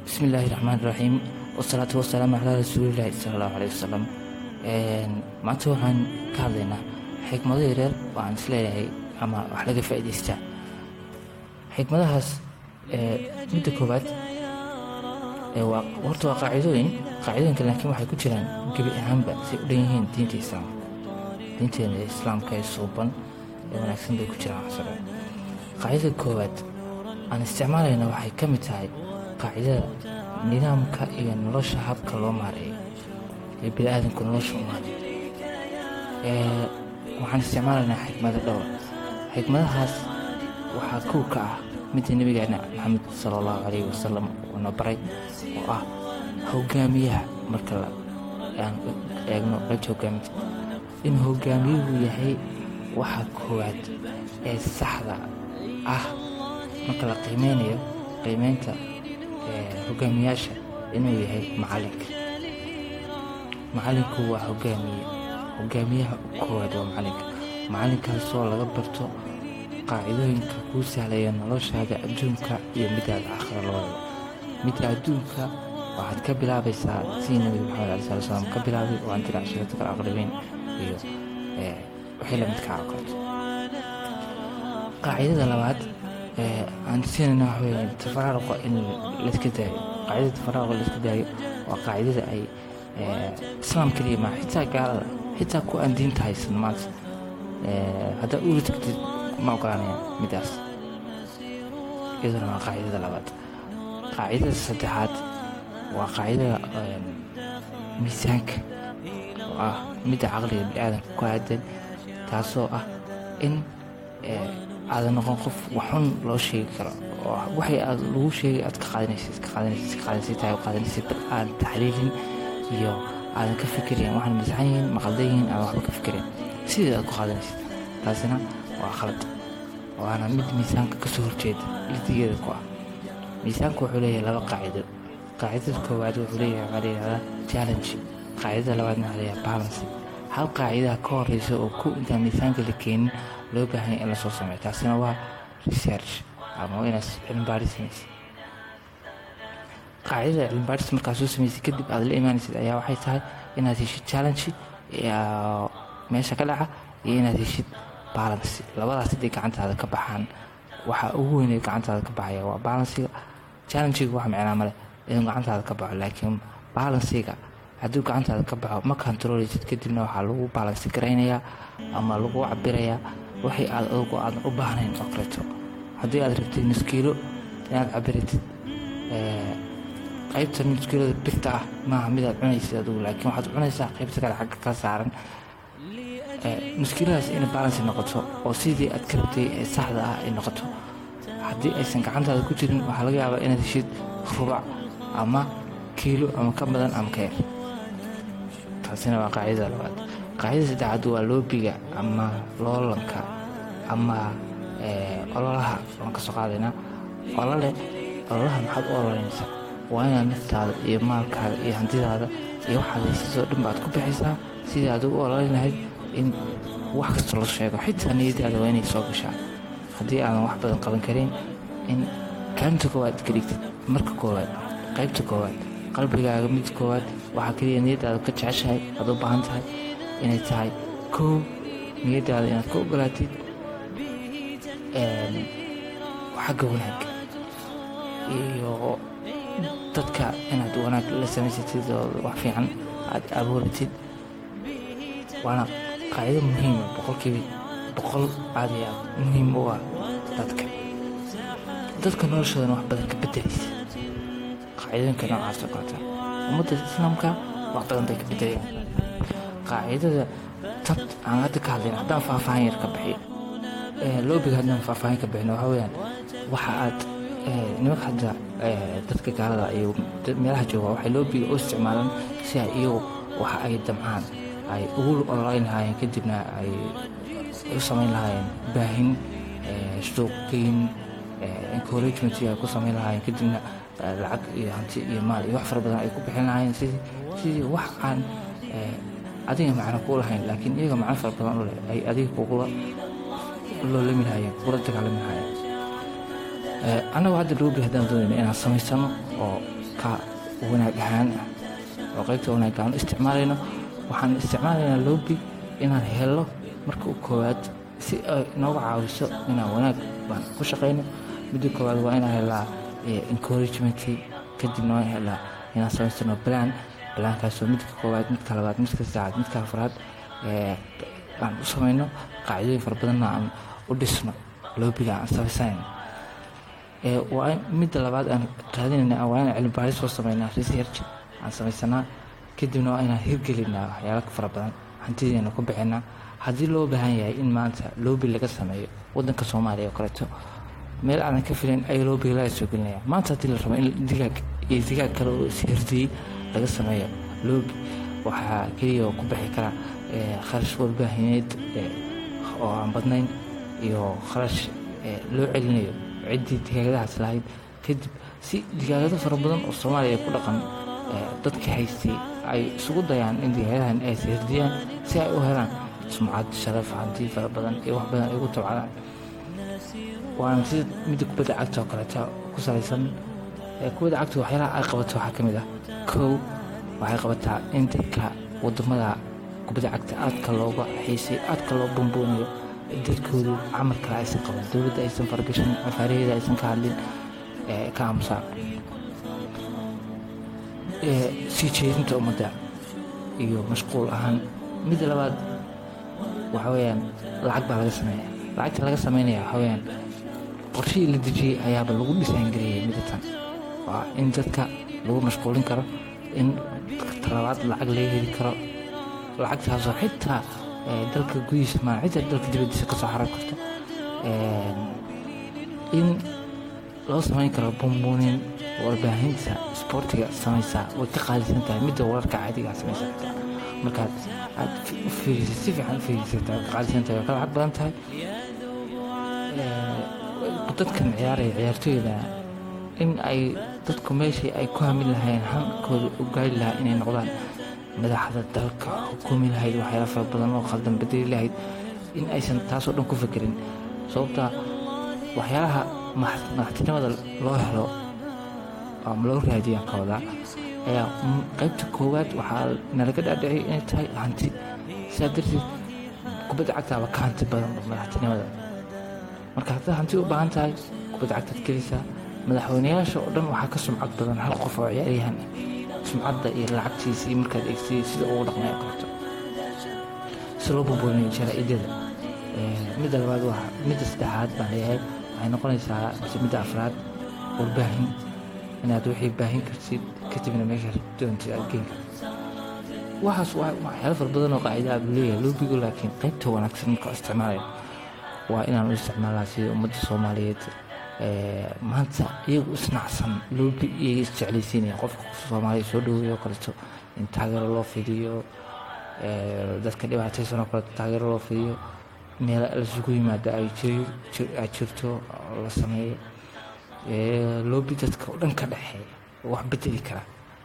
Bismillaahi Raxmaani Raxiim. Wasalaatu wasalaamu calaa rasuulillaahi sallallahu alayhi wasallam. Maanta waxaan ka hadlaynaa xikmado yaryar oo aan isleeyahay ama wax laga faa'iidaystaa. Xikmadahaas midda koowaad horta waa qaacidooyinka laakiin waxay ku jiraan gebi ahaanba say u dhan yihiin diinta islaamka. Diinteena islaamka ee suuban ee wanaagsan bay ku jiraan casaro. Qaacidada koowaad aan isticmaalayna waxay ka mid tahay qaacidada nidaamka iyo nolosha habka loo maareeyo ee bini'aadamku nolosha u maareeyo. Waxaan isticmaalaynaa xikmado dhowr. Xikmadahaas waxaa kow ka ah midda nabigeena maxamed sallallahu alayhi wasallam uu na baray oo ah hogaamiyaha. Marka aan eegno qaybta hogaaminta, in hogaamiyuhu yahay waxa koowaad ee saxda ah marka la qiimeynta hogaamiyaasha, inuu yahay macalinku waa hogaamiyaha koowaad waa macalinkaasoo laga barto qaacidooyinka kuu sahlaya noloshaada adduunka iyo midaada aakhira labadaba. midda adduunka waxaad ka bilaabaysaa sidii nabiga maxamed cali sala slam ka bilaabay oo antir cashiiratka alaqrabiin iyo wixii lamidka aqoonto. qaacidada labaad aan siinayna waxa weeye tafaraaruqa in layska daayo. qaacidada tafaraaruqa layska daayo waa qaacidada ay islaam keliya maaha, xitaa gaalada, xitaa kuwa aan diinta haysan maanta haddaa uula tagtid ma ogolanayaan midaas. iyaduna waa qaacidada labaad. qaacidada saddexaad waa qaacidada miisaanka oo ah midda caqliga bini'aadamka ku aadan, taasoo ah in aadan noqon qof waxun loo sheegi karo oo waxay aad lagu sheegay aad ka qaadanaysid aan taxliilin iyo aadan ka fikirayn waxaan masaxan yihiin maqaldan yihiin aan waxba ka fikirayn sidii aad ku qaadanaysid. taasina waa khalad, waana mid miisaanka kasoo horjeeda lidigeeda ku ah. miisaanku wuxuu leeyahay laba qaacido. qaacidada koowaad wuxuu leeyahay waxaa layihahdaa challenge, qaacidada labaadna waxaa layihahdaa balance. hal qaacidaha ka horeysa oo intaan miisaanka la keenin loo baahan yahay in lasoo sameeyo, taasina waa research ama inaad cilmibaaris samaysid. qaacidada cilmibaaris markaad soo samaysid kadib aad la imaanaysid ayaa waxay tahay inaad heshid challenge meesha ka dhaca iyo inaad heshid balance. labadaas haday gacantaada ka baxaan, waxaa ugu weynee gacantaada ka baxaya waa balansiga. challengega wax micnaa male inuu gacantaada ka baxo, laakiin balansiga hadduu gacantaada ka baxo ma controleysid, kadibna waxaa lagu balansi garaynayaa ama lagu cabirayaa waxay aad adugu aadan u baahnayn oo kaleeto. haddii aad rabtid nus kiilo inaad cabiratid, qaybta nus kiilada birta ah maaha midaad cunaysid adugu, laakiin waxaad cunaysaa qaybta kale xagga ka saaran. nus kiiladaas inay balansi noqoto oo sidii aad ka rabtay ee saxda ah ay noqoto. haddii aysan gacantaada ku jirin waxaa laga yaabaa inaad heshid rubac ama kiilo ama ka badan ama ka yar. taasina waa qaacidada labaad. qaacidada saddexaad waa loobiga ama loolanka ama ololaha. waan ka soo qaadaynaa ololaha maxaad u ololeynaysaa? waa inaad naftaada iyo maalkaaga iyo hantidaada iyo waxaad haysatoo dhan baad ku bixaysaa sidii aad ugu ololeyn lahayd in wax kasta la sheego, xitaa niyadaada waa inay soo gashaa. haddii aadan wax badan qaban karin, in kaalinta koowaad ka dhigtid marka koowaad, qaybta koowaad, qalbigaaga mid koowaad, waxaa keliya niyadaada ka jeceshahay aad u baahan tahay inay tahay kow niyadaada inaad ka ogolaatid xagga wanaag iyo dadka inaad wanaag la samaysatid oo wax fiican aad abuuratid. waana qaacido muhiima, boqolkiiba boqol aad iyo aad muhiim u ah dadka noloshoodana wax badan ka bedelaysa. qaacidooyinka noocaas oo kaleta ummadda islaamka wax badan bay ka bedelayaan. qaacidada tad aan hadda ka hadlayn haddaan faahfaahin yar ka bixiyo, loobiga haddaan faahfaahin ka bixino waxaa weyaan waxa aad nimanka hadda dadka gaalada iyo meelaha jooga waxay loobiga u isticmaalaan si ay iyagu waxa ay damcaan ay ugu ololeyn lahaayeen, kadibna ay u samayn lahaayeen baahin, suuqgeyn, encouragement ay ku samayn lahaayeen, kadibna lacag iyo hanti iyo maal iyo wax fara badan ay ku bixin lahaayeen sidii wax aan adiga macno kuu lahayn laakiin iyaga macno fara badan u leh ay adiga kugula loolami lahaayeen, kula dagaalami lahaayeen. annagu hadda loobi haddaan doonayna inaan samaysano oo ka wanaag ahaan ah oo qaybta wanaag ahaan isticmaalayno waxaan isticmaalaynaa loobi inaan helo marka u koowaad si ay nooga caawiso inaan wanaag baan ku shaqayno. midda koowaad waa inaan helaa encouragementkii, kadibna waan helaa inaan samaysano balaankaasoo midka koowaad, midka labaad, midka saddexaad, midka afraad aan u samayno qaacidooyin fara badanna aan u dhisno loobiga aan samaysanayn. waa midda labaad aan raadinayna waa inaan cilmi baaris soo samaynaa, research aan samaysanaa, kadibna waa inaan hirgelinaa waxyaalo fara badan, hantideena ku bixinaa. haddii loo baahan yahay in maanta loobi laga sameeyo wadanka Soomaaliya oo kaleeto meel aanan ka filayn ay loobiga laga soo gelinaya. maanta haddii la rabo in digaag kale oo ishirdiyey laga sameeyo loobi, waxaa keliya ku bixi kara kharash warbaahineed oo aan badnayn iyo kharash loo celinayo ciddii digaagadahaas lahayd. kadib si digaagado fara badan oo Soomaaliya ku dhaqan dadka haystay ay isugu dayaan in digaagadahan ay ishirdiyaan si ay u helaan sumcad, sharaf, hanti fara badan iyo wax badan ay ugu tabcadaan. waana sida midda kubadda cagta oo kaleeto ku salaysan. kubadda cagta waxyaalaha ay qabato waxaa ka mid ah kow, waxay qabataa in dadka wadamada kubadda cagta aadka looga xiisay, aadka loo bumbuunayo, dadkoodu camal kale aysan qaban, dowladda aysan faragashan, afaaraheeda aysan ka hadlin, ka aamusaan. sii jeedinta ummadda iyo mashquul ahaan. midda labaad waxa weeyaan lacag baa laga sameeya. lacagta laga sameynaya waxa weeyaan qorshihii la dejiyey ayaaba lagu dhisaangeliyey. midda tan waa in dadka lagu mashquulin karo, in talabaad lacag laga heli karo, lacagtaasoo xitaa dalka gudihiisa maa xitaa dalka dibadiisa ka soo xaran karto, in loo samayn karo bumbuunin. warbaahinta isboortiga samaysaa way ka qaalisan tahay midda wararka caadigaa samaysaa. xitaa markaad aad u fiirisid, si fiican u fiirisid, way ka qaalisan tahay, way ka lacag badan tahay. dadkan ciyaaraya ciyaartooyda in ay dadku meeshii ay ku hamin lahayn hankooda u gaari lahaa inay noqdaan madaxda dalka, xukumi lahayd waxyaala fara badan oo khaldan bedeli lahayd, in aysan taasoo dhan ku fekerin. sababtaa waxyaalaha madaxtinimada loo helo ama loo raadiyaan ka wadaa ayaa qaybta koowaad waxaa nalaga dhaadhiciyay inay tahay hanti. sidaa darteed kubadda cagtaaba ka hanti badan madaxtinimada. marka haddaad hanti u baahan tahay kubadda cagtaad gelaysaa. madaxweynayaasha oo dhan waxaa ka sumcad badan hal qof oo ciyaaryahan sumcadda iyo lacagtiisa iyo markaad eegtay sida ugu dhaqmaya karto si loo bumbuuniyo jaraa'idada. midda labaad waa midda saddexaad baan leeyahay waxay noqonaysaa midda afraad warbaahin, inaad wixii baahin kartid kadibna meesha doontid aad geen kartid. waxaas waa waxyaalo fara badan oo qaacida aad leeyahay loobigu, laakiin qaybta wanaagsan marka isticmaalayo waa inaan u isticmaalaa sida ummadda Soomaaliyeed maanta iyagu isnacsan loobi iyaga isjeclaysiinaya. qofka Soomaaliya soo dhaweeyo oo kaleeto in taageero loo fidiyo, dadka dhibaataysan oo kaleeto taageero loo fidiyo, meel laisugu yimaado ay jirto la sameeyo loobi dadka oo dhan ka dhexeeya wax bedeli kara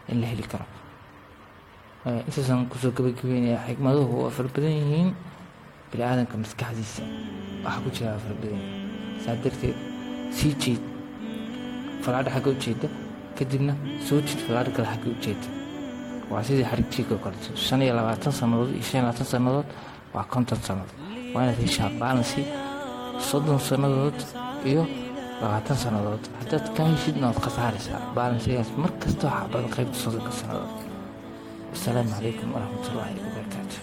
in la heli karo. intaasaan kusoo gabagabeynaya. xikmaduhu waa fara badan yihiin, bini'aadanka maskaxdiisa waxaa ku jira fara badan yihiin. saa darteed sii jeed falaadha xagga u jeeda, kadibna soo jeed falaadha kale xagga u jeeda. waa sidii xarig jiga oo kaleeto 25 sannadood iyo 25 sannadood waa 50 sannadood. waa inaad heshaa baalansi 30 sannadood iyo 20 sannadood. haddaad ka heshidna waad khasaaraysaa baalansigaas mar kasta waxaa badan qaybta 30 sannadood. asalaamu calaykum waraxmatullaahi wabarakaatu.